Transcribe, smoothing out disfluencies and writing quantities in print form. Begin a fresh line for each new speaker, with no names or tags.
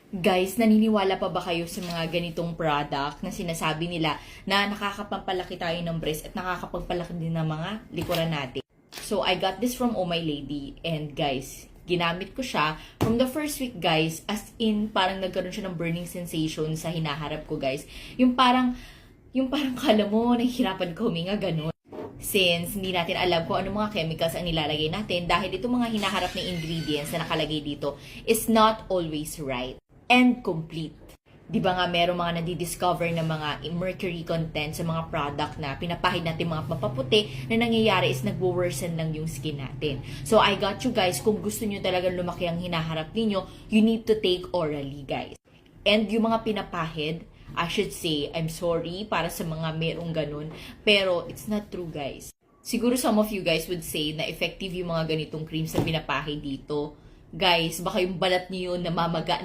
Guys, naniniwala pa ba kayo sa mga ganitong product na sinasabi nila na nakakapampalaki tayo ng breast at nakakapagpalaki din ng mga likuran natin? So, I got this from Oh My Lady and guys, ginamit ko siya from the first week guys, as in parang nagkaroon siya ng burning sensation sa hinaharap ko guys. Yung parang kala mo, nahihirapan ka huminga, ganun. Since hindi natin alam kung ano mga chemicals ang nilalagay natin dahil itong mga hinaharap na ingredients na nakalagay dito is not always right and complete. Di ba nga merong mga nadidiscover na mga mercury content sa mga product na pinapahid natin mga pampaputi na nangyayari is nagwo-worsen lang yung skin natin. So I got you guys, kung gusto nyo talagang lumaki ang hinaharap ninyo, you need to take orally guys. And yung mga pinapahid, I should say, I'm sorry para sa mga merong ganun, pero it's not true guys. Siguro some of you guys would say na effective yung mga ganitong creams na pinapahid dito. Guys, baka yung balat niyo namamaga na